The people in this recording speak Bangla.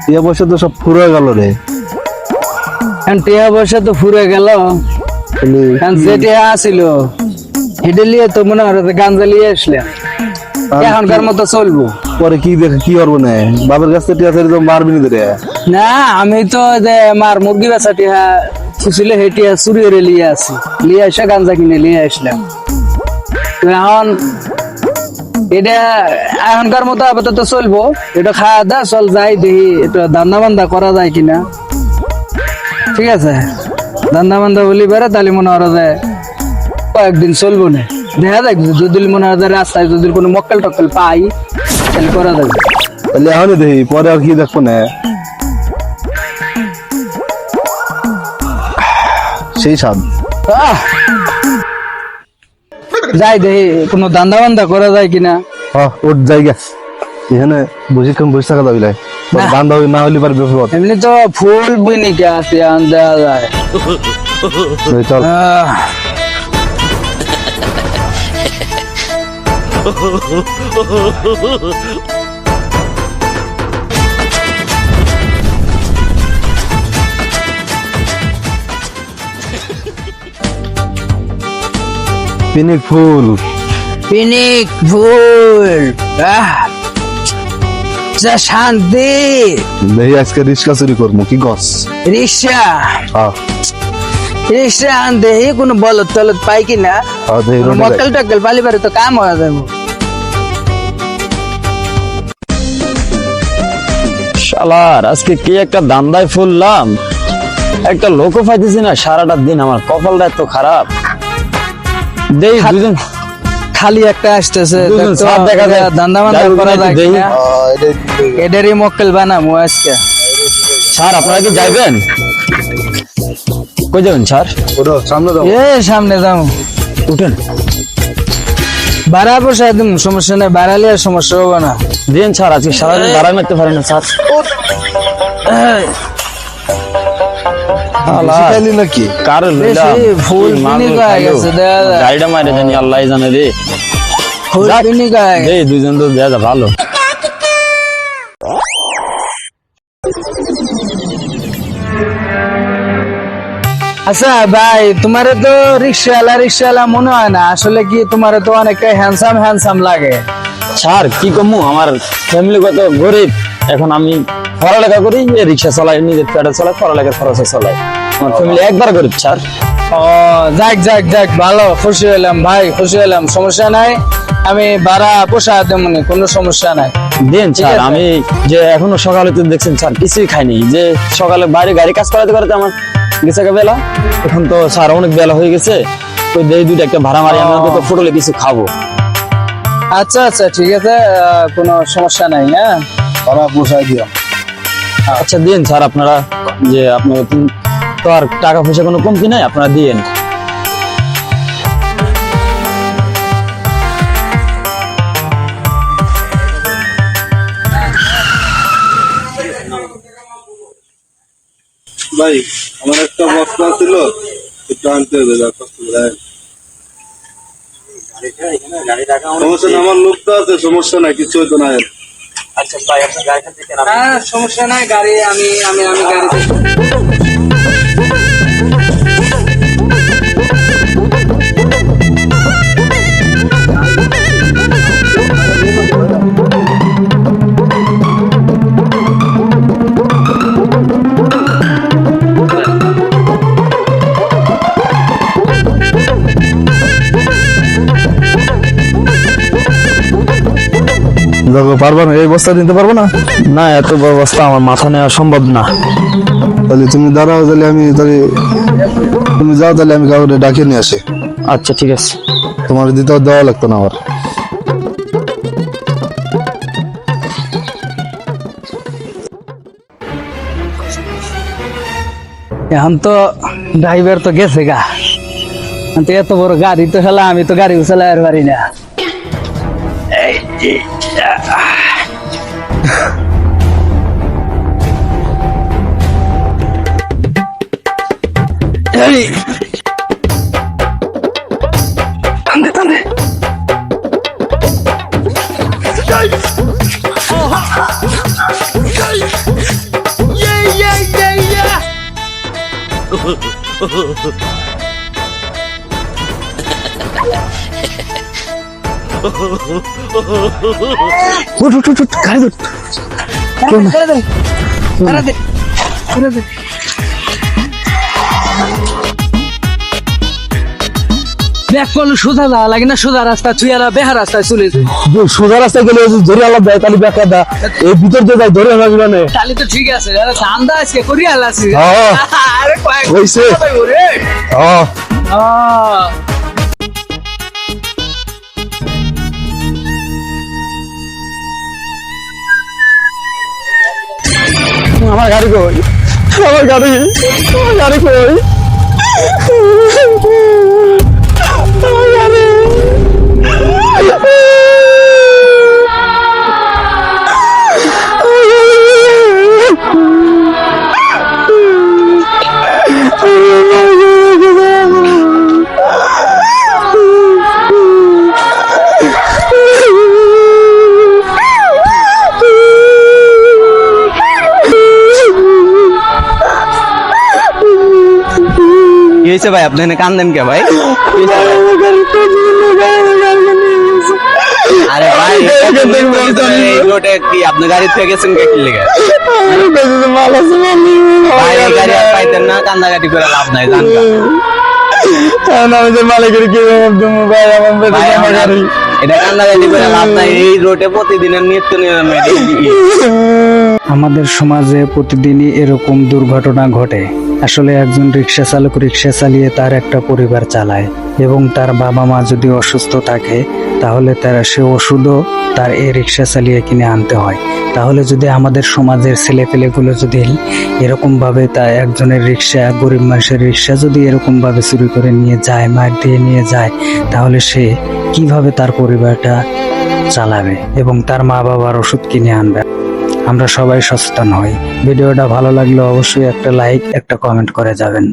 টিয়া পয়সা তো সব ফুরে গেল রে। টিয়া পয়সা তো ফুরে গেল, যে টিয়া আসিল হেঁটে লিয়ে তো মনে হয় গাঞ্জা লিয়ে আসলে এখনকার মতো চলবো। পরে কি দেখে কি করবো না, বাবার কাছ থেকে টিয়া চাইলে তো মারবি নি রে। না আমি তো যে মার মুরগি বেচা টিয়া ছিল হেঁটিয়া চুরি করে লিয়ে আসি, লিয়ে এসে গাঞ্জা কিনে লিয়ে আসলাম। এখন এটা এখনকার মতো আপাতত চলবো, এটা খাওয়া দাওয়া চল যাই দেখি এটা ধান্দা বান্দা করা যায় কিনা। ঠিক আছে, ধান্দা বান্দা বলি বেড়ে তাহলে মনে হয় যে কয়েকদিন চলবো না, দেখা যাক যদি মনে হয় রাস্তায় যদি কোনো মক্কেল টক্কেল পাই তাহলে করা যাবে। তাহলে এখনই দেখি, পরে আর কি দেখবো না। সেই স্বাদ যাই দেখি কোনো ধান্দা বান্দা করা যায় কিনা। ওর জায়গা এখানে বসে থাকা যাবি লাই, বান্ধব না হলে পারে বিপদ। এমনি তো ফুল বিনিকে আছে দেওয়া যায়। চল পিনিক ফুল, পিনিক ফুল যা শান্তি। দেখি আজকে রিক্সা চুরি করবো, কি গছ রিক্সা রিক্সা আন দেখি কোনো বলদ টলদ পাই কিনা, মক্কেল টক্কেল পালি পারে তো কাম হয়ে যাবো। শালার আজকে কি একটা দান্দায় ফুললাম, একটা লোকও পাইতেছি না সারাটা দিন। আমার কপালটা এত খারাপ। দেই দুজন খালি একটা আসতেছে দুজন সাপ দেখা যায়, ধান্দা বান্দা করা যায় দেই। কিনা, এদেরই মক্কেল বানাবো আজকে। স্যার আপনারা কি যাইবেন? কই যাবেন স্যার? সামনে যাবো। সামনে যাও, উঠেন। ভাড়া বসা একদম সমস্যা নেই, বাড়ালে আর সমস্যা হবে না। দিন স্যার, আজকে সারাদিন ভাড়াই মারতে পারেন না স্যার। নাকি কার ফুল পিনিক হয়ে গেছে, গাড়িটা মারে জানি আল্লাহ জানে রে। ফুল পিনিক হয়ে গেছে। এই দুজন তো দেয়া ভালো। আচ্ছা ভাই, তোমার তো রিক্সাওয়ালা মনে হয় না, আসলে কি তোমার তো অনেকটা হ্যান্ডসাম লাগে। স্যার কি কমু, আমার ফ্যামিলি কত গরিব। এখন আমি পড়ালেখা করি, রিক্সা চালাই, নিজের পেটে চালাই, পড়ালেখার খরচে চালাই। আমার ফ্যামিলি একবার গরিব স্যার। ও যাক ভালো, খুশি হলাম ভাই, খুশি হলাম। সমস্যা নাই, আমি ভাড়া পোষা দেবো, কোনো সমস্যা নাই। দেন স্যার। আমি যে এখনো সকালে তো দেখছেন স্যার কিছুই খাইনি, যে সকালে বাইরে গাড়ি কাজ করাতে আমি গেছে বেলা, এখন তো স্যার অনেক বেলা হয়ে গেছে। তো দেই দুইটা একটা ভাড়া মারি, আমি অন্তত ফোটলে কিছু খাবো। আচ্ছা ঠিক আছে, কোনো সমস্যা নাই। হ্যাঁ তারা পোষায় দিও। আচ্ছা দিন স্যার, আপনারা যে আপনার তো আর টাকা পয়সা কোনো কমতি নাই, আপনারা দিয়েন। ভাই আমার একটা বস্তা ছিল, একটু আনতে হবে। সমস্যা না, আমার লোক তো আছে, সমস্যা নাই, কিছু হইতো না। আচ্ছা ভাই, আপনার গাড়িটা দেখেন। সমস্যা নাই, গাড়ি আমি গাড়ি পারবা না, এই বস্তা নিতে পারবো না। না, এত বড় বস্তা আমার মাথা নেওয়া সম্ভব না। তাহলে তুমি দাঁড়াও, তুমি যাও, তাহলে আমি কাউকে ডাকিয়ে নিয়ে আসি। আচ্ছা ঠিক আছে। তোমার দিতেও দেওয়া লাগতো না আমার। এখন তো ড্রাইভার তো গেছে গা, এত বড় গাড়ি তো খেলা, আমি তো গাড়ি চালাতে পারি না। টান্দে উঠ উঠ উঠ উঠ, গাড়ি ধর। ব্যাক করলে সোজা যাওয়া লাগে না, সোজা রাস্তা তুইয়ারা বেহা রাস্তায় চলে যায়। সোজা রাস্তায় গেলে ধরে আলাদা দেয় তাহলে ব্যাখ্যা দা এই ভিতর দিয়ে যাই ধরে আলাদা মানে তাহলে তো ঠিক আছে, ঠান্ডা আজকে করি আলাসি। হ্যাঁ। আরে কয়েক হইছে। রে হ্যাঁ আমার গাড়ি কই, আমার গাড়ি, আমার গাড়ি কই, আমার গাড়ি। কি হয়েছে ভাই, আপনি এখানে কান্দেন কে ভাই? আরে ভাই এই রোডে কি আপনি গাড়ি থেকে গেছেন কে কি লেগে? ভাই এই গাড়ি আর পাইতেন না, কান্দাকাটি করে লাভ নাই, জান মালিকের কি ভাই আমার গাড়ি এটা কান্দাকাটি করে লাভ নাই। এই রোডে প্রতিদিনের নিত্য নিয়ম আমাদের সমাজে প্রতিদিনই এরকম দুর্ঘটনা ঘটে। আসলে একজন রিক্সা চালক রিক্সা চালিয়ে তার একটা পরিবার চালায় এবং তার বাবা মা যদি অসুস্থ থাকে তাহলে সে ওষুধও তার এই রিক্সা চালিয়ে কিনে আনতে হয়। তাহলে যদি আমাদের সমাজের ছেলেপেলেগুলো যদি এরকম ভাবে তা একজনের রিক্সা, গরিব মানুষের রিক্সা যদি এরকম ভাবে চুরি করে নিয়ে যায়, মার দিয়ে নিয়ে যায়, তাহলে সে কিভাবে তার পরিবারটা চালাবে এবং তার মা বাবার ওষুধ কিনে আনবে? আমরা সবাই সচেতন হই। ভিডিওটা ভালো লাগলে অবশ্যই একটা লাইক, একটা কমেন্ট করে যাবেন।